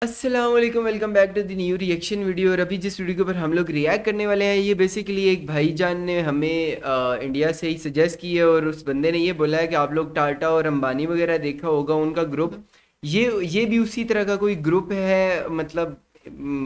अस्सलाम वालेकुम, welcome back to the new reaction video. और अभी जिस वीडियो के ऊपर हम लोग रिएक्ट करने वाले हैं, ये बेसिकली एक भाईजान ने हमें इंडिया से ही सजेस्ट की है। और उस बंदे ने ये बोला है कि आप लोग टाटा और अंबानी वगैरह देखा होगा उनका ग्रुप। ये भी उसी तरह का कोई ग्रुप है, मतलब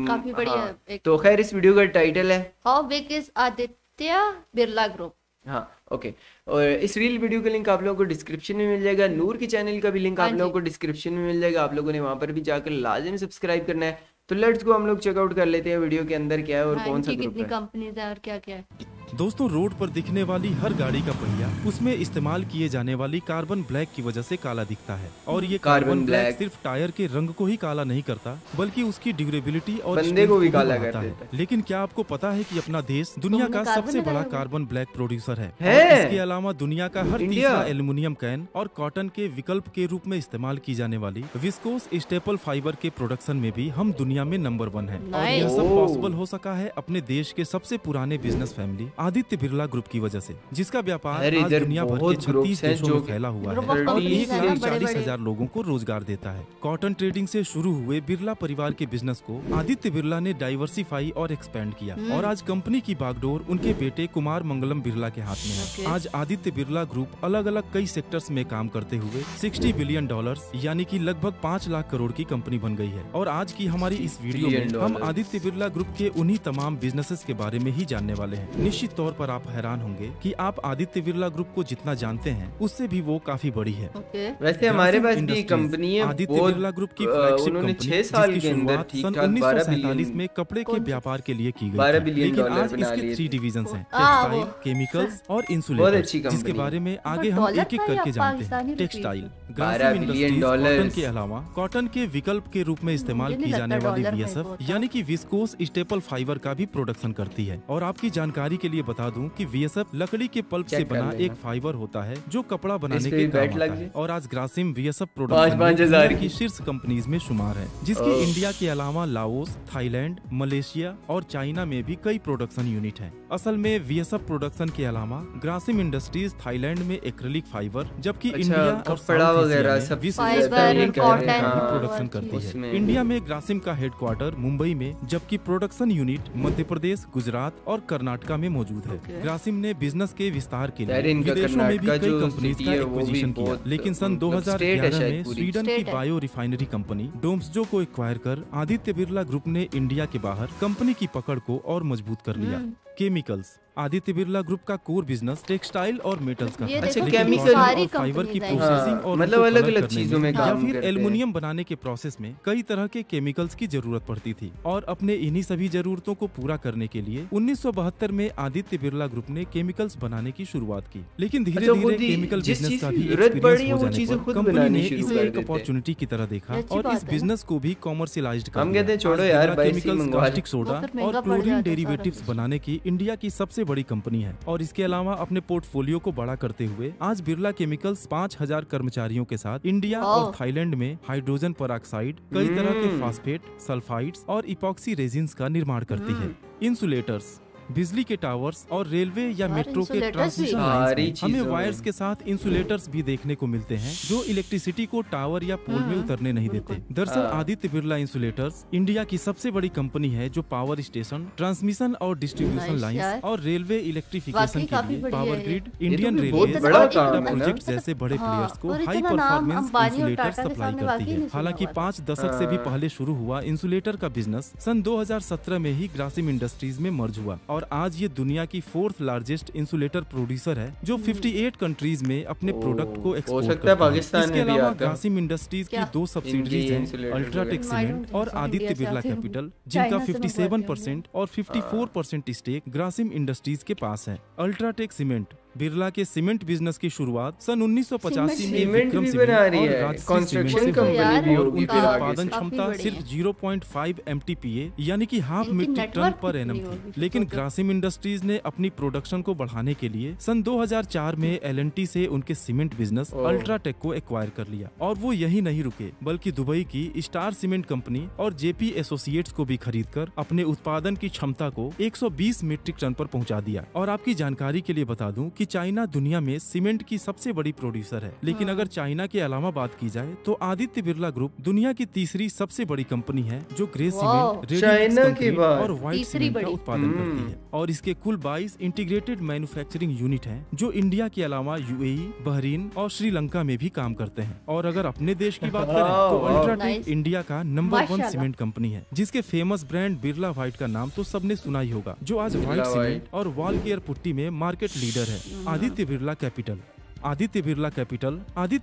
काफी बढ़िया हाँ। एक तो खैर इस वीडियो का टाइटल है how big is Aditya Birla group. हाँ, ओके। और इस रील वीडियो का लिंक आप लोगों को डिस्क्रिप्शन में मिल जाएगा। नूर के चैनल का भी लिंक हाँ आप लोगों जी। को डिस्क्रिप्शन में मिल जाएगा। आप लोगों ने वहां पर भी जाकर लाजिम सब्सक्राइब करना है। तो लेट्स गो, हम लोग चेकआउट कर लेते हैं वीडियो के अंदर क्या है और हाँ, कौन सा इनकी ग्रुप कितनी है। कंपनीज है और क्या क्या है। दोस्तों, रोड पर दिखने वाली हर गाड़ी का पहिया उसमें इस्तेमाल किए जाने वाली कार्बन ब्लैक की वजह से काला दिखता है। और ये कार्बन ब्लैक सिर्फ टायर के रंग को ही काला नहीं करता, बल्कि उसकी ड्यूरेबिलिटी और बंदे स्ट्रेंथ को भी को काला बढ़ाता कर है। देता है। लेकिन क्या आपको पता है कि अपना देश दुनिया तुमने का कार्बन सबसे बड़ा लगाया हुआ है? कार्बन ब्लैक प्रोड्यूसर है। है? और इसके अलावा दुनिया का हर इंडिया? तीसरा एल्युमिनियम कैन और कॉटन के विकल्प के रूप में इस्तेमाल की जाने वाली विस्कोस स्टेपल फाइबर के प्रोडक्शन में भी हम दुनिया में नंबर 1 है। और यह Nice. सब ओह। पॉसिबल हो सका है अपने देश के सबसे पुराने business family Aditya Birla group की वजह से, जिसका व्यापार अरे आज इधर दुनिया भर के बहुत 36 ग्रुप्स हैं देशों जो में फैला हुआ Group है of और companies एक हैं लाख ना, 40 बड़े-बड़े। हजार लोगों को रोजगार देता है। कॉटन ट्रेडिंग से शुरू हुए बिरला परिवार के बिजनेस को आदित्य बिरला ने डाइवर्सिफाई और एक्सपेंड किया और आज कंपनी की बागडोर उनके बेटे कुमार मंगलम बिरला के हाथ में है। Okay. आज आदित्य बिरला ग्रुप अलग अलग कई सेक्टर्स में काम करते हुए $60 बिलियन यानी कि लगभग 5 लाख करोड़ की कंपनी बन गई है। और आज की हमारी इस वीडियो बिलियन में हम डॉलर। आदित्य बिरला ग्रुप के उन्हीं तमाम बिजनेसेस के बारे में ही जानने वाले हैं। निश्चित तौर पर आप हैरान होंगे कि आप आदित्य बिरला ग्रुप को जितना जानते हैं उससे भी वो काफी बड़ी है। ओके वैसे हमारे पास भी इंडस्ट्रीज, कंपनी है आदित्य बहुत, बिरला ग्रुप की उन्होंने फ्लैगशिप 6 साल जिसकी के अंदर शुरुआत ठीक सन ठाक 1947 में कपड़े के कौन सी? व्यापार के लिए की गई 12 थी। बिलियन लेकिन डॉलर आज बना इसके लिए 3 थे। डिवीजन हैं, हाँ, टेक्सटाइल, वो। केमिकल्स और बहुत इंसुलेटर्स, अच्छी जिसके कंपनी बारे में आगे वो हम डॉलर एक एक था या करके जानते पाकिस्तानी हैं। रुपए? Textile 12 Grasim billion industries dollars. Cotton के अलावा कॉटन के विकल्प के रूप में इस्तेमाल मुझे की नहीं जाने लगता वाली डॉलर में वीएसएफ बहुत था। यानी कि विस्कोस स्टेपल फाइबर का भी प्रोडक्शन करती है। और आपकी जानकारी के लिए बता दूं कि वीएसएफ लकड़ी के पल्प से चेक कर बना लेना। एक फाइबर होता है जो कपड़ा इस बनाने पे के भी काम बैट आता लग है। गई। और आज ग्रासिम वीएसएफ 5-5 प्रोडक्शन में हजार दुनिया की। की शीर्ष कंपनीज में शुमार है, जिसकी ओह। इंडिया के अलावा लाओस, थाईलैंड, मलेशिया और चाइना में भी कई प्रोडक्शन यूनिट हैं। असल में वीएसएफ प्रोडक्शन के अलावा ग्रासिम इंडस्ट्रीज थाईलैंड में एक्रिलिक फाइबर, जबकि अच्छा, इंडिया और कपड़ा साउथ एशिया वगैरह में सब विश्व फाइबर, स्तरीय कॉटन, का भी हाँ, प्रोडक्शन करती उसमें। है। इंडिया में ग्रासिम का हेडक्वार्टर मुंबई में, जबकि प्रोडक्शन यूनिट मध्य प्रदेश, गुजरात और कर्नाटका में मौजूद है। Okay. ग्रासिम ने बिजनेस के विस्तार के यार लिए इनका विदेशों में भी कर्नाटका कई जो कंपनीज सिटी का है वो भी एक्विजिशन किया, बहुत, लेकिन सन मतलब स्टेट है 2011 शायद में पूरी। स्वीडन की स्टेट है। बायो रिफाइनरी कंपनी डोम्सजो को एक्वायर कर आदित्य बिरला ग्रुप ने इंडिया के बाहर कंपनी की पकड़ को और मजबूत कर लिया। केमिकल्स, आदित्य बिरला ग्रुप का कोर बिजनेस टेक्सटाइल और मेटल्स का ये था। अच्छा, देखो लेकिन केमिकल कॉटन सारी और फाइबर की कंपनीज आई। प्रोसेसिंग हाँ, और मतलब उनको अलग-अलग कलर करने चीजों में या काम फिर करते हैं। एल्युमिनियम बनाने के प्रोसेस में कई तरह के केमिकल्स की जरूरत पड़ती थी। और अपने इन्हीं सभी जरूरतों को पूरा करने के लिए 1972 में आदित्य बिरला ग्रुप ने केमिकल्स बनाने की शुरुआत की। लेकिन धीरे अच्छा, धीरे खुद ही केमिकल जिस बिजनेस चीज का की भी जरूरत पड़ी एक्सपीरियंस है हो वो जाने चीजें पर खुद कंपनी बनानी ने शुरू इसे कर एक देते हैं। अपॉर्चुनिटी की तरह देखा अच्छी और बात इस है। बिजनेस को भी कॉमर्शियलाइज्ड कर हम लिया। कहते हैं छोड़ो आज यार, बिरला बाइक से ही केमिकल्स मंगवा कास्टिक वो सोडा फिर महंगा और पड़ क्लोरीन जाता है डेरिवेटिव्स सारा बनाने की इंडिया की सबसे बड़ी कंपनी है। और इसके अलावा अपने पोर्टफोलियो को बड़ा करते हुए आज बिरला केमिकल्स 5000 कर्मचारियों के साथ इंडिया और वाह। थाईलैंड में हाइड्रोजन पेरोक्साइड, कई तरह के फास्फेट, सल्फाइड्स और इपॉक्सी रेजिन्स का निर्माण करती है। इंसुलेटर्स, बिजली के टावर्स और रेलवे या यार, मेट्रो के इंसुलेटर्स ट्रांसमिशन भी। लाइंस सारी में हमें चीजों वायर्स में। के साथ इंसुलेटर्स भी देखने को मिलते हैं जो इलेक्ट्रिसिटी को टावर या पोल में उतरने नहीं देते। दरअसल हाँ। आदित्य बिरला इंसुलेटर्स इंडिया की सबसे बड़ी कंपनी है जो पावर स्टेशन, ट्रांसमिशन और डिस्ट्रीब्यूशन Nice लाइंस यार। और रेलवे इलेक्ट्रिफिकेशन वाकई के काफी लिए बढ़िया पावर है ग्रिड, ये इंडियन तो बहुत रेलवे बड़ा और काम टाटा है ना। प्रोजेक्ट जैसे बड़े हाँ, प्लेयर्स को और हाई इतना नाम परफॉर्मेंस अंबानी और इंसुलेटर टाटा के सप्लाई सामने करती वाकई है। नहीं सुना हालांकि हुआ था। 5 दशक से भी हाँ। पहले शुरू हुआ इंसुलेटर का बिजनेस सन 2017 में ही ग्रासिम इंडस्ट्रीज में मर्ज हुआ और आज ये दुनिया की 4th लार्जेस्ट इंसुलेटर प्रोड्यूसर है जो 58 कंट्रीज में अपने प्रोडक्ट को हो एक्सपोर्ट सकता है करता है। पाकिस्तान इसके में भी अलावा आता। ग्रासिम इंडस्ट्रीज की क्या? 2 सब्सिडरीज इनकी हैं, इंसुलेटर अल्ट्राटेक वगैरह। सीमेंट और आदित्य बिरला कैपिटल, जिनका 57% और 54% स्टेक ग्रासिम इंडस्ट्रीज के पास है। अल्ट्राटेक सीमेंट बिरला के सीमेंट बिजनेस की शुरुआत सन 1985 में सीमेंट विक्रम भी सीमेंट बना रही और है, राजश्री कंस्ट्रक्शन सीमेंट से कंपनी हुई भी और होगी उनकी फिर आगे उत्पादन से। क्षमता काफी सिर्फ बड़ी 0.5 MTPA यानी कि हाफ इनकी मीट्रिक टन network पर कितनी एनम होगी थी। फिर लेकिन तो? ग्रासिम इंडस्ट्रीज ने अपनी प्रोडक्शन को बढ़ाने के लिए सन 2004 में L&T से उनके सीमेंट बिजनेस ओह। अल्ट्राटेक को एक्वायर कर लिया। और वो यही नहीं रुके बल्कि दुबई की स्टार सीमेंट कंपनी और JP एसोसिएट्स को भी खरीदकर अपने उत्पादन की क्षमता को 120 मीट्रिक टन पर पहुंचा दिया। और आपकी जानकारी के लिए बता दूं कि चाइना दुनिया में सीमेंट की सबसे बड़ी प्रोड्यूसर है, लेकिन अगर चाइना के अलावा बात की जाए तो आदित्य बिरला ग्रुप दुनिया की तीसरी सबसे बड़ी कंपनी है जो ग्रे सीमेंट, चाइना के बाद और व्हाइट सीमेंट का उत्पादन करती है। और इसके कुल 22 इंटीग्रेटेड मैन्युफैक्चरिंग यूनिट हैं जो इंडिया के अलावा यूएई, बहरीन और श्रीलंका में भी काम करते हैं। और अगर अपने देश की बात करें तो अल्ट्राटेक इंडिया का नंबर 1 सीमेंट कंपनी है, जिसके फेमस ब्रांड बिरला व्हाइट का नाम तो सबने सुना ही होगा, जो आज व्हाइट सीमेंट और वॉल केयर पुट्टी में मार्केट लीडर है। आदित्य बिरला कैपिटल आदित्य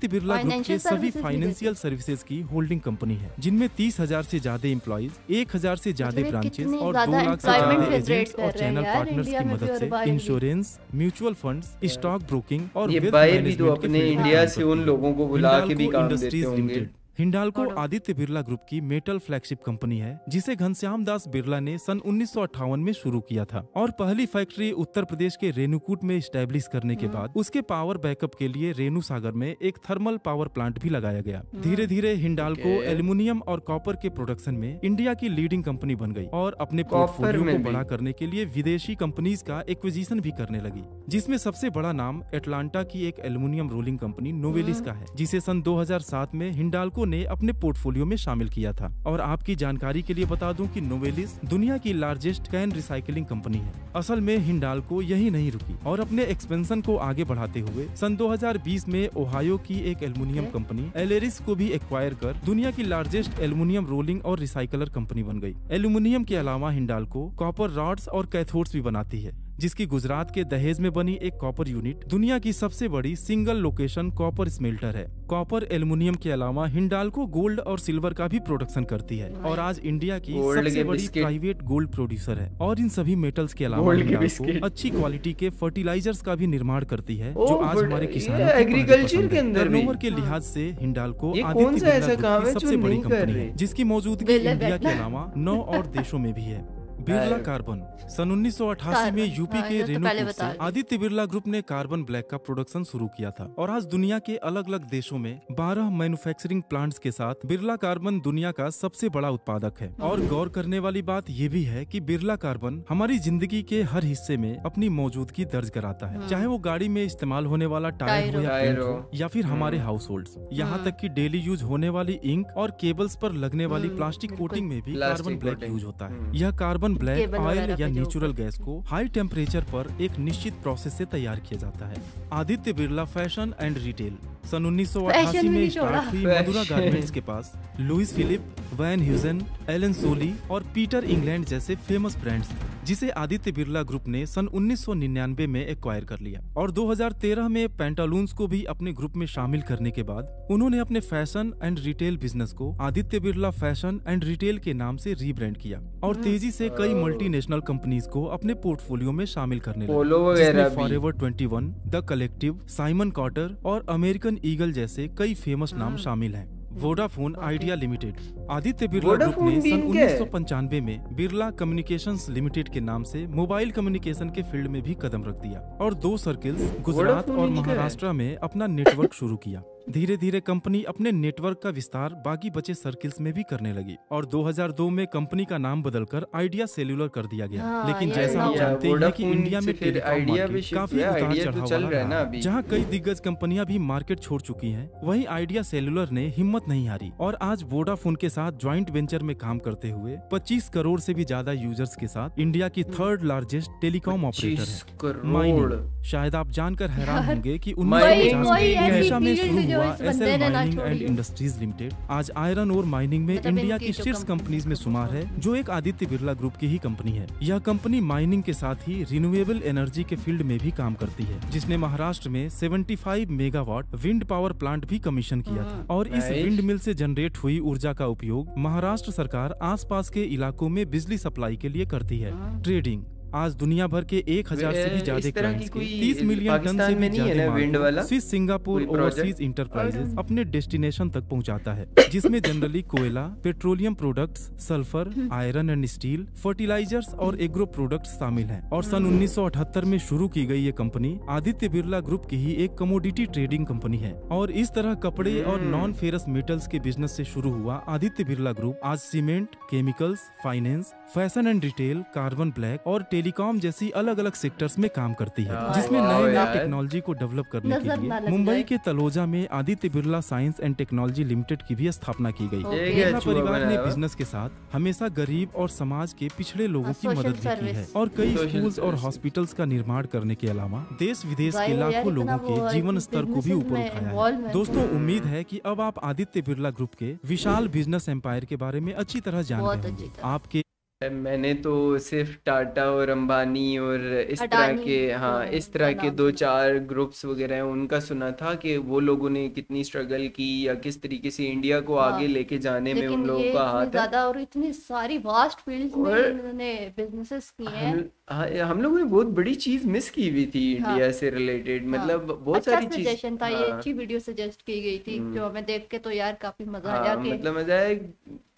बिरला ग्रुप के सभी फाइनेंशियल सर्विसेज की होल्डिंग कंपनी है, जिनमें 30,000 से ज्यादा एम्प्लॉइज, 1,000 से ज्यादा ब्रांचेस और 2 लाख से ज्यादा एजेंट्स और चैनल पार्टनर्स की मदद से insurance, mutual funds, stock broking और ये बाहर भी तो अपने इंडिया से उन लोगों को बुला के भी काम देते होंगे। हिंडाल्को आदित्य बिरला ग्रुप की मेटल फ्लैगशिप कंपनी है, जिसे घनश्याम दास बिरला ने सन 1958 में शुरू किया था। और पहली फैक्ट्री उत्तर प्रदेश के रेणुकूट में स्टैब्लिश करने के बाद उसके पावर बैकअप के लिए रेणु सागर में एक थर्मल पावर प्लांट भी लगाया गया। धीरे धीरे हिंडाल्को एल्युमिनियम और कॉपर के प्रोडक्शन में इंडिया की लीडिंग कंपनी बन गई और अपने पोर्टफोलियो को बड़ा करने के लिए विदेशी कंपनीज का एक्विजिशन भी करने लगी, जिसमें सबसे बड़ा नाम एटलांटा की एक एल्युमिनियम रोलिंग कंपनी नोवेलिस का है, जिसे सन 2007 में हिंडाल्को ने अपने पोर्टफोलियो में शामिल किया था। और आपकी जानकारी के लिए बता दूं कि नोवेलिस दुनिया की लार्जेस्ट कैन रिसाइकलिंग कंपनी है। असल में हिंडाल्को यही नहीं रुकी और अपने एक्सपेंशन को आगे बढ़ाते हुए सन 2020 में ओहायो की एक एल्युमिनियम कंपनी एलेरिस को भी एक्वायर कर दुनिया की लार्जेस्ट एल्युमिनियम रोलिंग और रिसाइकलर कंपनी बन गई। एल्युमिनियम के अलावा हिंडाल्को कॉपर रॉड्स और कैथोड्स भी बनाती है, जिसकी गुजरात के दहेज में बनी एक कॉपर यूनिट दुनिया की सबसे बड़ी सिंगल लोकेशन कॉपर स्मेल्टर है। कॉपर एल्युमिनियम के अलावा हिंडाल्को गोल्ड और सिल्वर का भी प्रोडक्शन करती है और आज इंडिया की सबसे बड़ी प्राइवेट गोल्ड प्रोड्यूसर है। और इन सभी मेटल्स के अलावा हिंडाल्को अच्छी क्वालिटी के फर्टिलाइजर्स का भी निर्माण करती है, जो आज हमारे किसानों एग्रीकल्चर के अंदर टर्नओवर के लिहाज से हिंडाल्को आदित्य बिरला ग्रुप की सबसे बड़ी कंपनी है, जिसकी मौजूदगी इंडिया के अलावा 9 और देशों में भी है। बिरला कार्बन सन 1988 में यूपी के रेणुकूट से आदित्य बिरला ग्रुप ने कार्बन ब्लैक का प्रोडक्शन शुरू किया था और आज दुनिया के अलग अलग देशों में 12 मैन्युफैक्चरिंग प्लांट्स के साथ बिरला कार्बन दुनिया का सबसे बड़ा उत्पादक है। और गौर करने वाली बात ये भी है कि बिरला कार्बन हमारी जिंदगी के हर हिस्से में अपनी मौजूदगी दर्ज कराता है, चाहे वो गाड़ी में इस्तेमाल होने वाला टायर हो या पेंट हो या फिर हमारे हाउस होल्ड, यहाँ तक कि डेली यूज होने वाली इंक और केबल्स पर लगने वाली प्लास्टिक कोटिंग में भी कार्बन ब्लैक यूज होता है। यह कार्बन ब्लैक ऑयल या नेचुरल गैस को हाई टेम्परेचर पर एक निश्चित प्रोसेस से तैयार किया जाता है। Aditya Birla fashion and retail सन 1988 में स्टार्ट हुई मधुरा गारमेंट्स के पास Louis Philippe, Van Heusen, Allen Solly और पीटर इंग्लैंड जैसे फेमस ब्रांड्स थे, जिसे आदित्य बिरला ग्रुप ने सन 1999 में एक्वायर कर लिया। और 2013 में पैंटालून्स को भी अपने ग्रुप में शामिल करने के बाद उन्होंने अपने फैशन एंड रिटेल बिजनेस को Aditya Birla fashion and retail के नाम से रीब्रांड किया और तेजी से कई मल्टीनेशनल कंपनीज को अपने पोर्टफोलियो में शामिल करने लगे, जिसमें forever 21, the collective, Simon quarter और अमेरिकन ईगल जैसे कई फेमस नाम शामिल हैं। Vodafone idea limited Aditya Birla group ने सन 1995 में बिरला कम्युनिकेशंस लिमिटेड के नाम से मोबाइल कम्युनिकेशन के फील्ड में भी कदम रख दिया और 2 सर्किल्स गुजरात और महाराष्ट्र में अपना नेटवर्क शुरू किया। धीरे धीरे कंपनी अपने नेटवर्क का विस्तार बाकी बचे सर्किल्स में भी करने लगी और 2002 में कंपनी का नाम बदलकर आइडिया सेल्यूलर कर दिया गया। लेकिन जैसा आप जानते हैं कि इंडिया में टेलीकॉम मार्केट काफी उतार चढ़ाव रहा है, जहां कई दिग्गज कंपनियां भी मार्केट छोड़ चुकी हैं, वहीं आइडिया सेल्यूलर ने हिम्मत नहीं हारी और आज वोडाफोन के साथ ज्वाइंट वेंचर में काम करते हुए 25 करोड़ से भी ज्यादा यूजर्स के साथ इंडिया की 3rd लार्जेस्ट टेलीकॉम ऑपरेटर है। माइनिंग शायद आप जानकर हैरान होंगे कि 1950 में शुरू हुआ SL mining and industries limited आज आयरन और माइनिंग में इंडिया की शीर्ष कंपनीज में शुमार है, जो एक आदित्य बिरला ग्रुप की ही कंपनी है। यह कंपनी माइनिंग के साथ ही रिन्यूएबल एनर्जी के फील्ड में भी काम करती है, जिसने महाराष्ट्र में 75 मेगावाट विंड पावर प्लांट भी कमीशन किया था और इस विंड मिल से जनरेट हुई ऊर्जा का उपयोग महाराष्ट्र सरकार आसपास के इलाकों में बिजली सप्लाई के लिए करती है। ट्रेडिंग आज दुनिया भर के 1000 से भी ज्यादा क्लाइंट्स को 30 मिलियन टन से भी ज्यादा माल स्विस सिंगापुर ओवरसीज इंटरप्राइजेस अपने डेस्टिनेशन तक पहुंचाता है, जिसमें जनरली कोयला, petroleum products, sulphur, iron and steel, fertilisers और एग्रो प्रोडक्ट्स शामिल हैं। और सन 1978 में शुरू की गई ये कंपनी आदित्य बिरला ग्रुप की ही एक कमोडिटी ट्रेडिंग कंपनी है और इस तरह कपड़े और नॉन फेरस मेटल्स के बिजनेस से शुरू हुआ आदित्य बिरला ग्रुप आज cement, chemicals, finance, fashion and retail, carbon black और टेलीकॉम जैसी अलग अलग सेक्टर्स में काम करती है, हाँ, जिसमें वाह नए नए यार। टेक्नोलॉजी को डेवलप करने के नजर ना लिए लग मुंबई जाए। के तलोजा में Aditya Birla science and technology limited की भी स्थापना की गई। ओके। ये क्या बिरला चूहा परिवार ने बनाया हुआ? बिजनेस के साथ हमेशा गरीब और समाज के पिछड़े लोगों की सोशल मदद भी की है सर्विस। और कई सोशल स्कूल्स और सर्विस। हॉस्पिटल्स का निर्माण करने के अलावा देश विदेश के जाहिर है यार, लाखों इतना लोगों वो के जीवन स्तर को भी businesses ऊपर में उठाया है। involvement दोस्तों, है। उम्मीद है कि अब आप आदित्य बिरला ग्रुप के विशाल बिजनेस एम्पायर के बारे में अच्छी तरह जान बहुत गए अच्छी होंगे। तरह। आपके मैंने तो सिर्फ टाटा और अंबानी और इस तरह अडानी के, हाँ, को इस तरह का के नाम दो सुना। चार ग्रुप्स वगैरह हैं उनका सुना था कि वो लोगों ने कितनी स्ट्रगल की या किस तरीके से इंडिया को हाँ, आगे लेके जाने में लेकिन उन लोगों ये का इतनी हाथ है। ज्यादा और इतनी सारी वास्ट फील्ड्स में और इन्होंने बिजनेसेस किए हैं। हम लोगों ने बहुत बड़ी चीज मिस की हुई थी हाँ, इंडिया से रिलेटेड, हाँ, मतलब बहुत अच्छा सारी चीज। सजेशन था ये, हाँ, अच्छी वीडियो सजेस्ट की गई थी जो हमें देख के तो यार काफी मजा आया हाँ, कि मतलब मजा है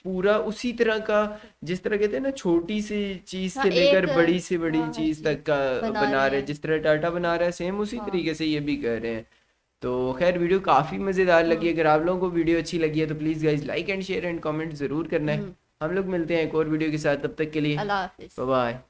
पूरा उसी तरह का, जिस तरह कहते हैं ना छोटी सी चीज हाँ, से लेकर एक बड़ी से बड़ी हाँ, चीज ऐसी तक का बना बना रहे रहे, हैं। जिस तरह टाटा बना रहा है सेम उसी हाँ, तरीके से ये भी कर रहे हैं। तो खैर वीडियो काफी मजेदार लगी। अगर आप लोगों को वीडियो अच्छी लगी है तो please guys like and share and comment जरूर करना है। हम लोग मिलते हैं एक और वीडियो के साथ, तब तक के लिए अल्लाह हाफिज। Bye bye.